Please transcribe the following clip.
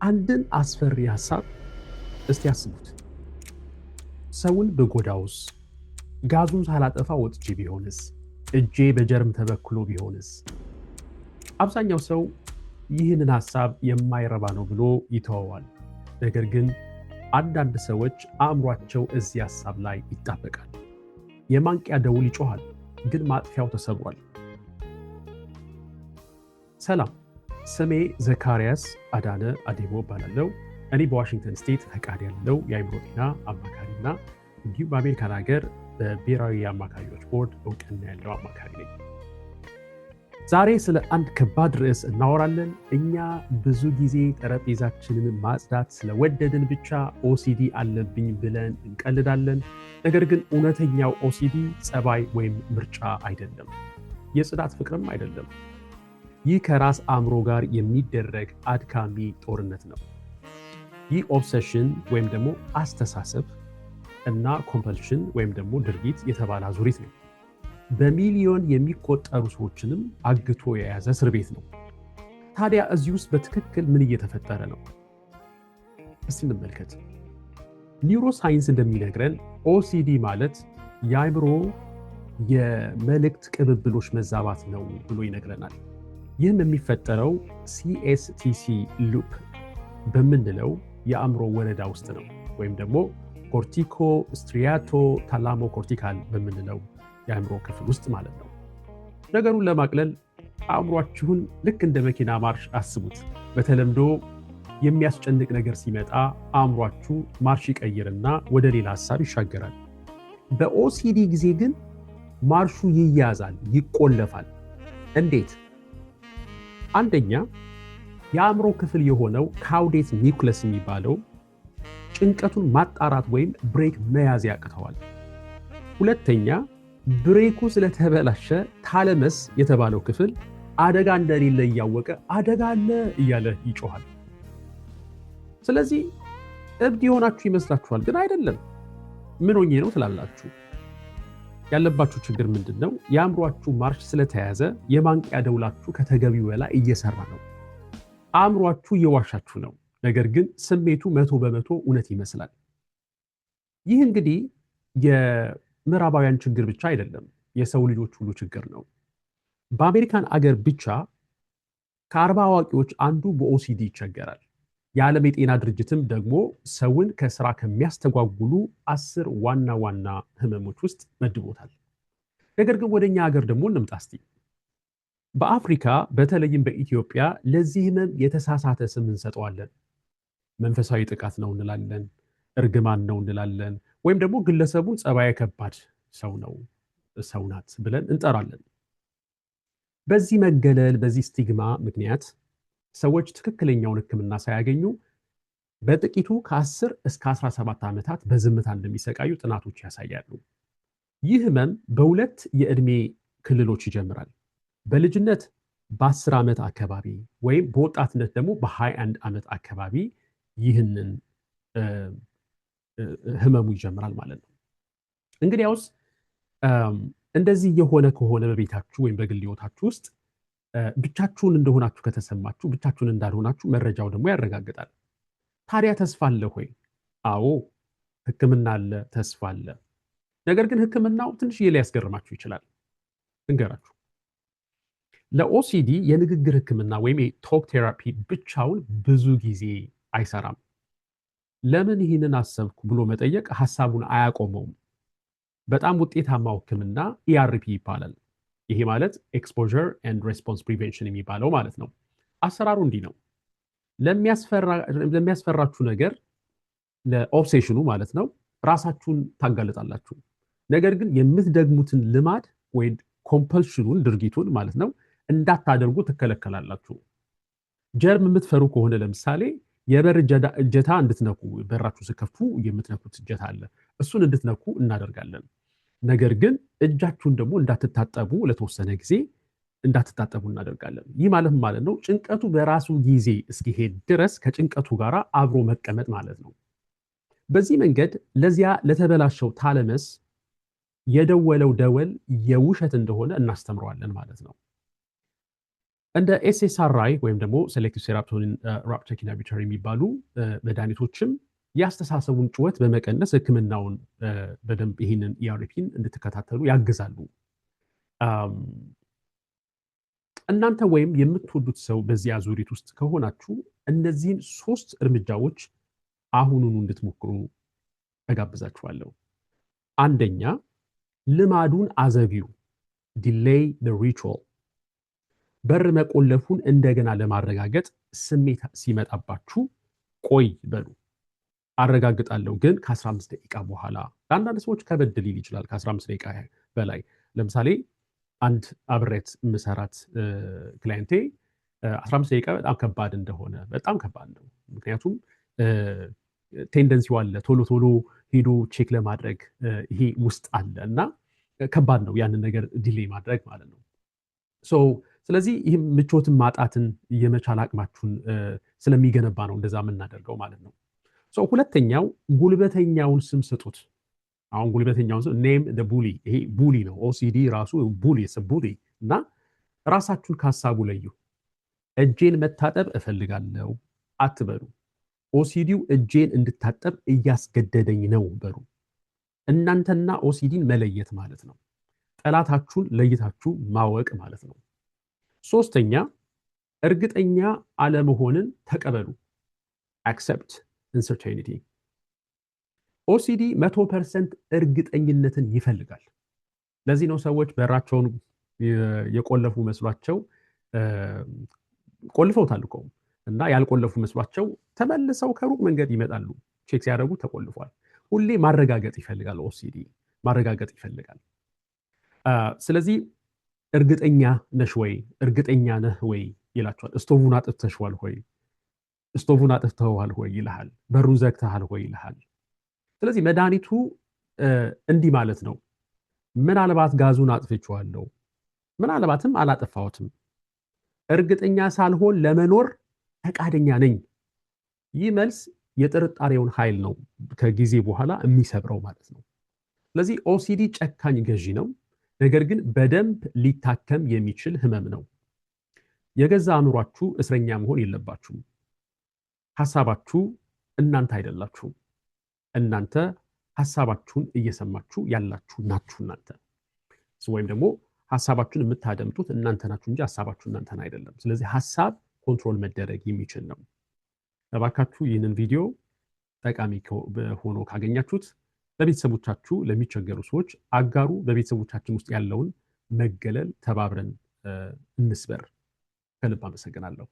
አንድን አስፈሪ ሐሳብ እስቲ ያስቡት። ሰውን ብጎዳውስ? ጋዙን ሳላጠፋ ወጥቼ ቢሆንስ? እጄ በጀርም ተበክሎ ቢሆንስ? አብዛኛው ሰው ይህንን ሐሳብ የማይረባ ነው ብሎ ይተወዋል። ነገር ግን አንዳንድ ሰዎች አእምሯቸው እዚህ ሐሳብ ላይ ይጣበቃል። የማንቂያ ደውል ይጮሃል፣ ግን ማጥፊያው ተሰብሯል። ሰላም፣ ስሜ ዘካርያስ አዳነ አዴቦ እባላለሁ። እኔ በዋሽንግተን ስቴት ፈቃድ ያለው የአእምሮ ጤና አማካሪና እንዲሁም በአሜሪካን ሀገር በብሔራዊ የአማካሪዎች ቦርድ እውቅና ያለው አማካሪ ነኝ። ዛሬ ስለ አንድ ከባድ ርዕስ እናወራለን። እኛ ብዙ ጊዜ ጠረጴዛችንን ማጽዳት ስለወደድን ብቻ ኦሲዲ አለብኝ ብለን እንቀልዳለን። ነገር ግን እውነተኛው ኦሲዲ ጸባይ ወይም ምርጫ አይደለም፣ የጽዳት ፍቅርም አይደለም። ይህ ከራስ አእምሮ ጋር የሚደረግ አድካሚ ጦርነት ነው። ይህ ኦብሰሽን ወይም ደግሞ አስተሳሰብ እና ኮምፐልሽን ወይም ደግሞ ድርጊት የተባለ አዙሪት ነው። በሚሊዮን የሚቆጠሩ ሰዎችንም አግቶ የያዘ እስር ቤት ነው። ታዲያ እዚህ ውስጥ በትክክል ምን እየተፈጠረ ነው? እስቲ እንመልከት። ኒውሮሳይንስ እንደሚነግረን ኦሲዲ ማለት የአእምሮ የመልእክት ቅብብሎች መዛባት ነው ብሎ ይነግረናል። ይህም የሚፈጠረው ሲኤስቲሲ ሉፕ በምንለው የአእምሮ ወረዳ ውስጥ ነው፣ ወይም ደግሞ ኮርቲኮ ስትሪያቶ ታላሞ ኮርቲካል በምንለው የአእምሮ ክፍል ውስጥ ማለት ነው። ነገሩን ለማቅለል አእምሯችሁን ልክ እንደ መኪና ማርሽ አስቡት። በተለምዶ የሚያስጨንቅ ነገር ሲመጣ አእምሯችሁ ማርሽ ይቀይርና ወደ ሌላ ሀሳብ ይሻገራል። በኦሲዲ ጊዜ ግን ማርሹ ይያዛል፣ ይቆለፋል። እንዴት? አንደኛ፣ የአእምሮ ክፍል የሆነው ካውዴት ኒውክለስ የሚባለው ጭንቀቱን ማጣራት ወይም ብሬክ መያዝ ያቅተዋል። ሁለተኛ፣ ብሬኩ ስለተበላሸ ታለመስ የተባለው ክፍል አደጋ እንደሌለ እያወቀ አደጋ አለ እያለ ይጮሃል። ስለዚህ እብድ የሆናችሁ ይመስላችኋል፣ ግን አይደለም። ምን ሆኜ ነው ትላላችሁ? ያለባችሁ ችግር ምንድን ነው? የአእምሯችሁ ማርሽ ስለተያዘ የማንቂያ ደውላችሁ ከተገቢው በላይ እየሰራ ነው። አእምሯችሁ እየዋሻችሁ ነው፣ ነገር ግን ስሜቱ 100% እውነት ይመስላል። ይህ እንግዲህ የምዕራባውያን ችግር ብቻ አይደለም፣ የሰው ልጆች ሁሉ ችግር ነው። በአሜሪካን አገር ብቻ ከ40 አዋቂዎች አንዱ በኦሲዲ ይቸገራል። የዓለም የጤና ድርጅትም ደግሞ ሰውን ከስራ ከሚያስተጓጉሉ 10 ዋና ዋና ህመሞች ውስጥ መድቦታል። ነገር ግን ወደኛ ሀገር ደግሞ እንምጣ እስቲ። በአፍሪካ በተለይም በኢትዮጵያ ለዚህ ህመም የተሳሳተ ስም እንሰጠዋለን። መንፈሳዊ ጥቃት ነው እንላለን፣ እርግማን ነው እንላለን፣ ወይም ደግሞ ግለሰቡን ጸባየ ከባድ ሰው ነው፣ ሰው ናት ብለን እንጠራለን። በዚህ መገለል፣ በዚህ ስቲግማ ምክንያት ሰዎች ትክክለኛውን ህክምና ሳያገኙ በጥቂቱ ከ10 እስከ 17 ዓመታት በዝምታ እንደሚሰቃዩ ጥናቶች ያሳያሉ። ይህ ህመም በሁለት የዕድሜ ክልሎች ይጀምራል። በልጅነት በ10 ዓመት አካባቢ ወይም በወጣትነት ደግሞ በ21 ዓመት አካባቢ ይህንን ህመሙ ይጀምራል ማለት ነው። እንግዲያውስ እንደዚህ የሆነ ከሆነ በቤታችሁ ወይም በግል ህይወታችሁ ውስጥ ብቻችሁን እንደሆናችሁ ከተሰማችሁ፣ ብቻችሁን እንዳልሆናችሁ መረጃው ደግሞ ያረጋግጣል። ታዲያ ተስፋ አለ ሆይ? አዎ፣ ህክምና አለ፣ ተስፋ አለ። ነገር ግን ህክምናው ትንሽዬ ሊያስገርማችሁ ይችላል። እንገራችሁ። ለኦሲዲ የንግግር ህክምና ወይም ቶክ ቴራፒ ብቻውን ብዙ ጊዜ አይሰራም። ለምን ይህንን አሰብኩ ብሎ መጠየቅ ሐሳቡን አያቆመውም። በጣም ውጤታማው ህክምና ኢአርፒ ይባላል። ይሄ ማለት ኤክስፖዠር ኤንድ ሬስፖንስ ፕሪቬንሽን የሚባለው ማለት ነው። አሰራሩ እንዲህ ነው። ለሚያስፈራችሁ ነገር፣ ለኦብሴሽኑ ማለት ነው፣ ራሳችሁን ታጋልጣላችሁ። ነገር ግን የምትደግሙትን ልማድ ወይም ኮምፐልሽኑን፣ ድርጊቱን ማለት ነው፣ እንዳታደርጉ ትከለከላላችሁ። ጀርም የምትፈሩ ከሆነ ለምሳሌ የበር እጀታ እንድትነኩ፣ በራችሁ ስከፍቱ የምትነኩት እጀታ አለ፣ እሱን እንድትነኩ እናደርጋለን። ነገር ግን እጃችሁን ደግሞ እንዳትታጠቡ፣ ለተወሰነ ጊዜ እንዳትታጠቡ እናደርጋለን። ይህ ማለት ነው ጭንቀቱ በራሱ ጊዜ እስኪሄድ ድረስ ከጭንቀቱ ጋር አብሮ መቀመጥ ማለት ነው። በዚህ መንገድ ለዚያ ለተበላሸው ታለመስ የደወለው ደወል የውሸት እንደሆነ እናስተምረዋለን ማለት ነው። እንደ ኤስኤስአርአይ ወይም ደግሞ ሴሌክቲቭ ሴሮቶኒን ራፕቴክ ኢንሂቢተር የሚባሉ መድኃኒቶችም የአስተሳሰቡን ጩኸት በመቀነስ ህክምናውን በደንብ ይህንን ኢአርፒን እንድትከታተሉ ያግዛሉ። እናንተ ወይም የምትወዱት ሰው በዚህ አዙሪት ውስጥ ከሆናችሁ እነዚህን 3 እርምጃዎች አሁኑኑ እንድትሞክሩ እጋብዛችኋለሁ። አንደኛ፣ ልማዱን አዘግዩ። ዲሌይ ዘ ሪቹዋል። በር መቆለፉን እንደገና ለማረጋገጥ ስሜት ሲመጣባችሁ ቆይ በሉ። አረጋግጣለሁ ግን ከ15 ደቂቃ በኋላ። ለአንዳንድ ሰዎች ከበድ ሊል ይችላል ከ15 ደቂቃ በላይ። ለምሳሌ አንድ አብሬት ምሰራት ክላይንቴ 15 ደቂቃ በጣም ከባድ እንደሆነ በጣም ከባድ ነው። ምክንያቱም ቴንደንሲው አለ ቶሎ ቶሎ ሄዶ ቼክ ለማድረግ ይሄ ውስጥ አለ እና ከባድ ነው ያንን ነገር ዲሌይ ማድረግ ማለት ነው። ስለዚህ ይህም ምቾትን ማጣትን የመቻል አቅማችሁን ስለሚገነባ ነው እንደዛ የምናደርገው ማለት ነው። ሁለተኛው ጉልበተኛውን ስም ስጡት። አሁን ጉልበተኛውን ስም ኔም ዘ ቡሊ። ይሄ ቡሊ ነው። ኦሲዲ ራሱ ቡሊ ቡሊ እና ራሳችሁን ከሀሳቡ ለዩ። እጄን መታጠብ እፈልጋለሁ አትበሉ። ኦሲዲው እጄን እንድታጠብ እያስገደደኝ ነው በሉ። እናንተና ኦሲዲን መለየት ማለት ነው። ጠላታችሁን ለይታችሁ ማወቅ ማለት ነው። ሶስተኛ፣ እርግጠኛ አለመሆንን ተቀበሉ። አክሰፕት ኢንሰርቴኒቲ። ኦሲዲ 100% እርግጠኝነትን ይፈልጋል። ለዚህ ነው ሰዎች በራቸውን የቆለፉ መስሏቸው ቆልፈውታል እኮ እና ያልቆለፉ መስሏቸው ተመልሰው ከሩቅ መንገድ ይመጣሉ። ቼክ ሲያደርጉ ተቆልፏል። ሁሌ ማረጋገጥ ይፈልጋል። ኦሲዲ ማረጋገጥ ይፈልጋል። ስለዚህ እርግጠኛ ነሽ ወይ? እርግጠኛ ነህ ወይ ይላቸዋል። ስቶቡን አጥፍተሽዋል ወይ? ስቶቡን አጥፍተዋል ወይ ይልሃል። በሩን ዘግተሃል ወይ ይልሃል። ስለዚህ መድኃኒቱ እንዲህ ማለት ነው። ምናልባት ጋዙን አጥፍቼዋለሁ፣ ምናልባትም አላጠፋሁትም፣ እርግጠኛ ሳልሆን ለመኖር ፈቃደኛ ነኝ። ይህ መልስ የጥርጣሬውን ኃይል ነው ከጊዜ በኋላ የሚሰብረው ማለት ነው። ስለዚህ ኦሲዲ ጨካኝ ገዢ ነው፣ ነገር ግን በደንብ ሊታከም የሚችል ህመም ነው። የገዛ አእምሯችሁ እስረኛ መሆን የለባችሁም። ሐሳባችሁ እናንተ አይደላችሁም። እናንተ ሐሳባችሁን እየሰማችሁ ያላችሁ ናችሁ እናንተ። ወይም ደግሞ ሐሳባችሁን የምታደምጡት እናንተ ናችሁ እንጂ ሐሳባችሁ እናንተን አይደለም። ስለዚህ ሐሳብ ኮንትሮል መደረግ የሚችል ነው። እባካችሁ ይህንን ቪዲዮ ጠቃሚ ሆኖ ካገኛችሁት ለቤተሰቦቻችሁ ለሚቸገሩ ሰዎች አጋሩ። በቤተሰቦቻችን ውስጥ ያለውን መገለል ተባብረን እንስበር። ከልብ አመሰግናለሁ።